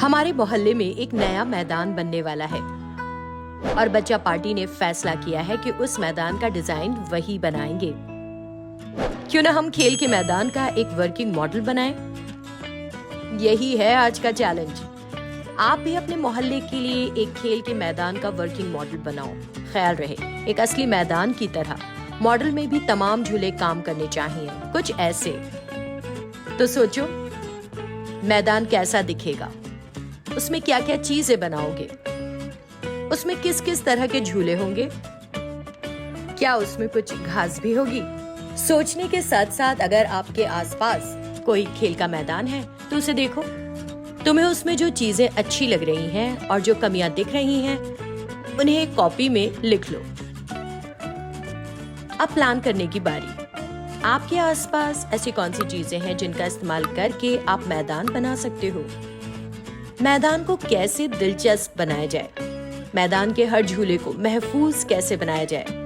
हमारे मोहल्ले में एक नया मैदान बनने वाला है और बच्चा पार्टी ने फैसला किया है कि उस मैदान का डिजाइन वही बनाएंगे। क्यों ना हम खेल के मैदान का एक वर्किंग मॉडल बनाएं? यही है आज का चैलेंज। आप भी अपने मोहल्ले के लिए एक खेल के मैदान का वर्किंग मॉडल बनाओ। ख्याल रहे, एक असली मैदान की तरह मॉडल में भी तमाम झूले काम करने चाहिए, कुछ ऐसे। तो सोचो, मैदान कैसा दिखेगा, उसमें क्या क्या चीजें बनाओगे, उसमें किस किस तरह के झूले होंगे, क्या उसमें कुछ घास भी होगी। सोचने के साथ साथ अगर आपके आसपास कोई खेल का मैदान है तो उसे देखो। तुम्हें उसमें जो चीजें अच्छी लग रही हैं और जो कमियां दिख रही हैं उन्हें एक कॉपी में लिख लो। अब प्लान करने की बारी। आपके आसपास ऐसी कौन सी चीजें हैं जिनका इस्तेमाल करके आप मैदान बना सकते हो। मैदान को कैसे दिलचस्प बनाया जाए, मैदान के हर झूले को महफूज कैसे बनाया जाए।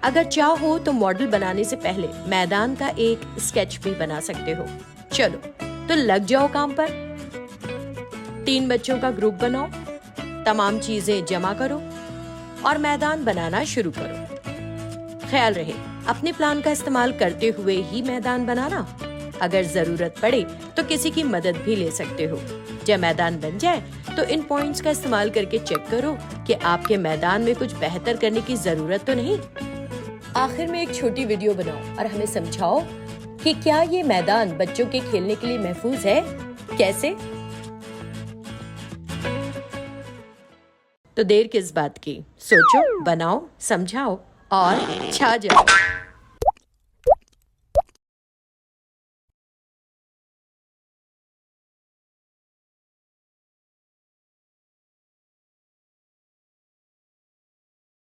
अगर चाहो तो मॉडल बनाने से पहले मैदान का एक स्केच भी बना सकते हो। चलो तो लग जाओ काम पर। 3 बच्चों का ग्रुप बनाओ, तमाम चीजें जमा करो और मैदान बनाना शुरू करो। ख्याल रहे, अपने प्लान का इस्तेमाल करते हुए ही मैदान बनाना। अगर जरूरत पड़े तो किसी की मदद भी ले सकते हो। जब मैदान बन जाए तो इन पॉइंट्स का इस्तेमाल करके चेक करो कि आपके मैदान में कुछ बेहतर करने की जरूरत तो नहीं। आखिर में एक छोटी वीडियो बनाओ और हमें समझाओ कि क्या ये मैदान बच्चों के खेलने के लिए महफूज है, कैसे। तो देर किस बात की, सोचो, बनाओ, समझाओ और छा जाओ।